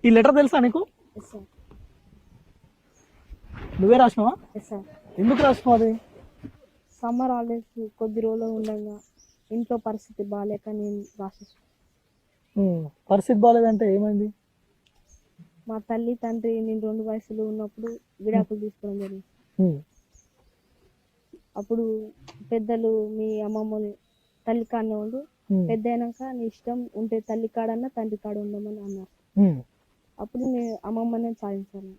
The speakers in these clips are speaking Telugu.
ఈ లెటర్ తెలుసా నీకు? Yes sir. నువ్వే రాసినావా? Yes sir. ఎందుకు రాసినావు అది? సమ్మర్ హాలిడేస్ కొద్ది రోజులు ఉండగా ఇంట్లో పరిస్థితి బాగాలేక నేను రాసేసాను. పరిస్థితి బాగాలేదంటే ఏమైంది? మా తల్లి తండ్రి నేను 2 వయసులో ఉన్నప్పుడు విడాకులు తీసుకోవడం జరిగింది. అప్పుడు పెద్దలు మీ అమ్మమ్మ తల్లి కాడనే ఉండు, పెద్ద అయినాక నీ ఇష్టం ఉంటే తల్లి కాడన్నా తండ్రి కాడ ఉండమని అన్నారు. అప్పుడు నేను అమ్మమ్మనే సాధించాను.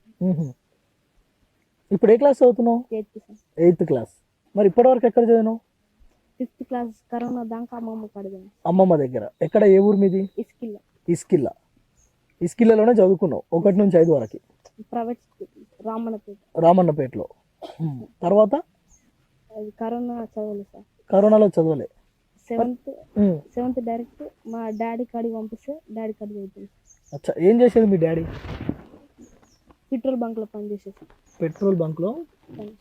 ఇప్పుడు ఏ క్లాస్ చదువుతున్నావు? 8th sir. 8th class. మరి ఇప్పటివరకు ఎక్కడ చదివినావు? 5th క్లాస్ కరోనా దాకా అమ్మమ్మ కాడగాను. అమ్మమ్మ దగ్గర. ఎక్కడ, ఏ ఊరు మీది? ఇస్కిల్ల. ఇస్కిల్ల. ఇస్కిల్లలోనే చదువుకున్నావు 1 నుంచి 5 వరకు? Private school Ramannapet. రామన్నపేటలో. తర్వాత కరోనా చదవలేదు సార్. కరోనాలో చదవలే. 7th డైరెక్ట్ మా డాడీ కాడికి పంపిస్తే డాడీ కాడికి వెళ్తుంది. అచ్చా, ఏం చేసేది మీ డాడీ? పెట్రోల్ బంక్లో పనిచేసేది. పెట్రోల్ బంక్లో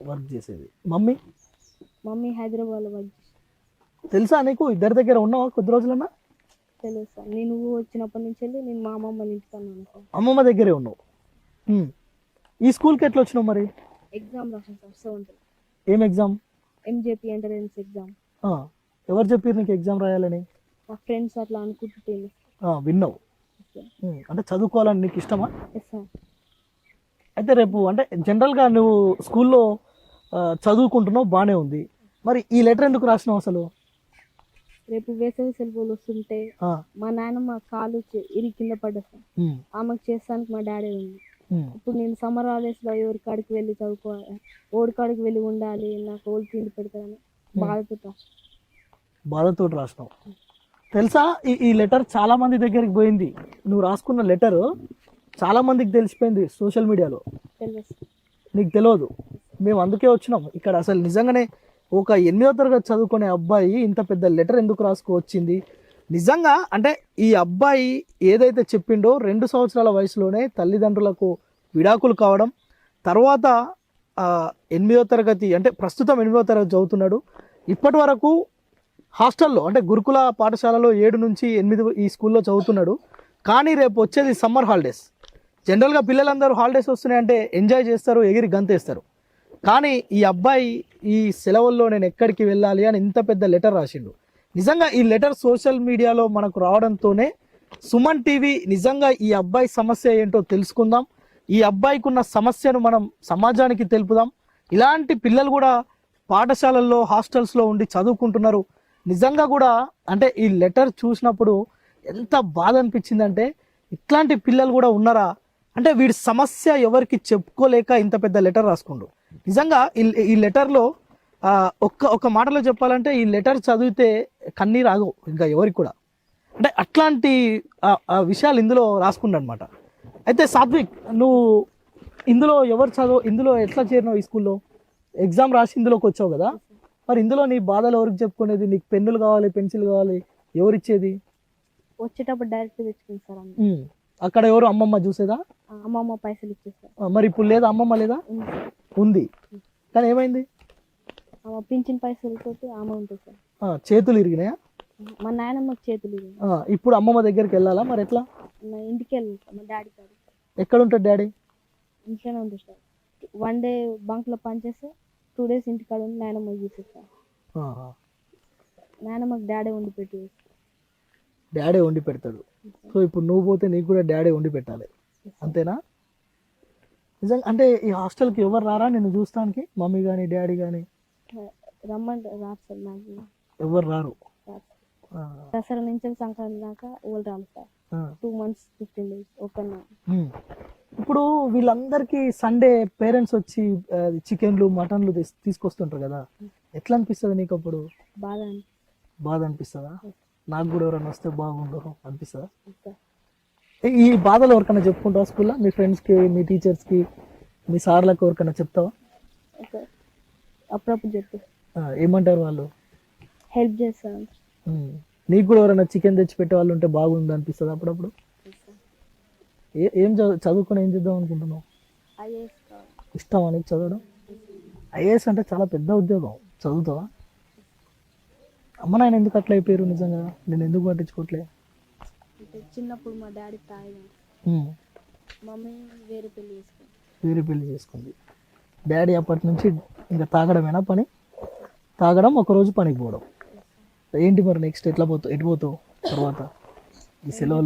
వర్క్ చేసేది. మమ్మీ హైదరాబాద్లో వర్క్ చేసేది. తెలుసా నీకు? ఇద్దరి దగ్గర ఉన్నావా కొద్ది రోజులన్నా? తెలుసు సార్. నేను వచ్చినప్పటి నుంచి వెళ్ళి నేను మా అమ్మమ్మ ఇంటికి అన్నాను సార్. అమ్మమ్మ దగ్గరే ఉన్నావు. ఈ స్కూల్కి ఎట్లా వచ్చినావు మరి? ఎగ్జామ్ రాసాను సార్ 7th. ఏం ఎగ్జామ్? MJP entrance exam. ఎవరు చెప్పారు నీకు ఎగ్జామ్ రాయాలని? మా ఫ్రెండ్స్ అట్లా అనుకుంటుంటే విన్నావు. అంటే చదువుకోవాలని నీకు ఇష్టమా? Yes sir. అయితే రేపు అంటే జనరల్గా నువ్వు స్కూల్లో చదువుకుంటున్నావు, బాగానే ఉంది. మరి ఈ లెటర్ ఎందుకు రాసినావు అసలు? రేపు వేసవి సెలవులు వస్తుంటే మా నాన్నమ్మ కాలు ఇరిగి కింద పడ్డా సార్. ఆమెకు చేస్తానికి మా డాడీ ఉంది. ఇప్పుడు నేను సమ్మర్ హాలిడేస్లో ఎవరి కాడికి వెళ్ళి చదువుకోవాలి, ఓడి కాడికి వెళ్ళి ఉండాలి, నాకు ఓడి తిండి పెడతారని బాధతో రాసినావు. తెలుసా ఈ లెటర్ చాలా మంది దగ్గరికి పోయింది. నువ్వు రాసుకున్న లెటర్ చాలా మందికి తెలిసిపోయింది సోషల్ మీడియాలో. నీకు తెలియదు. మేము అందుకే వచ్చినాం ఇక్కడ. అసలు నిజంగానే ఒక 8వ తరగతి చదువుకునే అబ్బాయి ఇంత పెద్ద లెటర్ ఎందుకు రాసుకువచ్చింది? నిజంగా అంటే ఈ అబ్బాయి ఏదైతే చెప్పిండో 2 సంవత్సరాల వయసులోనే తల్లిదండ్రులకు విడాకులు కావడం, తర్వాత 8వ తరగతి అంటే ప్రస్తుతం 8వ తరగతి చదువుతున్నాడు. ఇప్పటి వరకు హాస్టల్లో అంటే గురుకుల పాఠశాలలో 7 నుంచి 8 ఈ స్కూల్లో చదువుతున్నాడు. కానీ రేపు వచ్చేది సమ్మర్ హాలిడేస్. జనరల్గా పిల్లలందరూ హాలిడేస్ వస్తున్నాయంటే ఎంజాయ్ చేస్తారు, ఎగిరి గంతేస్తారు. కానీ ఈ అబ్బాయి ఈ సెలవుల్లో నేను ఎక్కడికి వెళ్ళాలి అని ఇంత పెద్ద లెటర్ రాసిండు. నిజంగా ఈ లెటర్ సోషల్ మీడియాలో మనకు రావడంతోనే సుమన్ టీవీ నిజంగా ఈ అబ్బాయి సమస్య ఏంటో తెలుసుకుందాం. ఈ అబ్బాయికి ఉన్న సమస్యను మనం సమాజానికి తెలుపుదాం. ఇలాంటి పిల్లలు కూడా పాఠశాలల్లో హాస్టల్స్లో ఉండి చదువుకుంటున్నారు. నిజంగా కూడా అంటే ఈ లెటర్ చూసినప్పుడు ఎంత బాధ అనిపించిందంటే ఇట్లాంటి పిల్లలు కూడా ఉన్నారా అంటే వీడి సమస్య ఎవరికి చెప్పుకోలేక ఇంత పెద్ద లెటర్ రాసుకుండు. నిజంగా ఈ లెటర్లో ఒక మాటలో చెప్పాలంటే ఈ లెటర్ చదివితే కన్నీరు ఆగవు ఇంకా ఎవరికి కూడా. అంటే అట్లాంటి విషయాలు ఇందులో రాసుకుండు అనమాట. అయితే సాత్విక్, నువ్వు ఇందులో ఎట్లా చేరినావు? ఈ స్కూల్లో ఎగ్జామ్ రాసి ఇందులోకి వచ్చావు కదా, మరి ఇందులో నీ బాధలు ఎవరికి చెప్పుకునేది? నీకు పెన్నులు కావాలి, పెన్సిల్ కావాలి, ఎవరిచ్చేది? వచ్చేటప్పుడు డైరెక్ట్ తెచ్చుకుంది సార్. అక్కడ ఎవరు అమ్మమ్మ చూసేదా? అమ్మమ్మ పైసలు ఇచ్చేస్తారు. మరి ఇప్పుడు లేదా? అమ్మమ్మ లేదా? ఉంది. కానీ ఏమైంది? పింఛన్ పైసలతో ఆమె ఉంటుంది సార్. చేతులు ఇరిగినాయా? మా నాయనమ్మకి చేతులు ఇరిగినాయి. ఇప్పుడు అమ్మమ్మ దగ్గరికి వెళ్ళాలా? మరి ఎట్లా? ఇంటికి వెళ్ళాలి సార్. మా డాడీ కాదు. ఎక్కడ ఉంటాడు డాడీ? ఇంట్లోనే ఉంటుంది సార్. 1 డే బంక్లో పనిచేస్తే 2 days ఇంటికాడ ఉండి నాయనమ్మకి చూపిస్తారు. నాయనమ్మకి డాడీ వండి పెట్టి. డాడీ వండి పెడతాడు. సో ఇప్పుడు నువ్వు పోతే నీకు కూడా డాడీ వండి పెట్టాలి, అంతేనా? నిజంగా అంటే ఈ హాస్టల్కి ఎవరు రారా నిన్ను చూస్తానికి? మమ్మీ కానీ డాడీ కానీ రమ్మంటే రారు సార్. నాకు ఎవరు రారు. దసరా నుంచి సంక్రాంతి దాకా వాళ్ళు రాము సార్. 2 months 15 days open. ఇప్పుడు వీళ్ళందరికీ సండే పేరెంట్స్ వచ్చి చికెన్లు మటన్లు తీసుకొస్తుంటారు కదా, ఎట్లా అనిపిస్తుంది నీకు? అప్పుడు బాధ అనిపిస్తుందా? నాకు కూడా ఎవరైనా వస్తే బాగుండు అనిపిస్తుందా? ఈ బాధలు ఎవరికైనా చెప్పుకుంటావా స్కూల్లో? మీ ఫ్రెండ్స్కి, మీ టీచర్స్కి, మీ సార్లకు ఎవరికైనా చెప్తావా? అప్పుడప్పుడు చెప్తా. ఏమంటారు వాళ్ళు? హెల్ప్ చేస్తాను. నీకు కూడా ఎవరైనా చికెన్ తెచ్చి పెట్టే వాళ్ళు ఉంటే బాగుంది అనిపిస్తుంది అప్పుడప్పుడు? ఏం చదువుకుని ఏం చేద్దాం అనుకుంటున్నావు? ఇష్టమా నీకు చదవడం? ఐఏఎస్ అంటే చాలా పెద్ద ఉద్యోగం. చదువుతావా? అమ్మ నాయన ఎందుకు అట్లా అయిపోయారు? నిజంగా నేను ఎందుకు పట్టించుకోవట్లే? చిన్నప్పుడు మా డాడీ తాగి మమ్మీ వేరే పెళ్లి చేసుకుంది. వేరే పెళ్లి చేసుకుంది. డాడీ అప్పటి నుంచి ఇంకా తాగడమేనా పని? తాగడం, ఒకరోజు పనికి పోవడం. ఏంటి మరి నెక్స్ట్ ఎట్లా పోతావు, ఎటు పోతావు తర్వాత ఈ సెలవులు?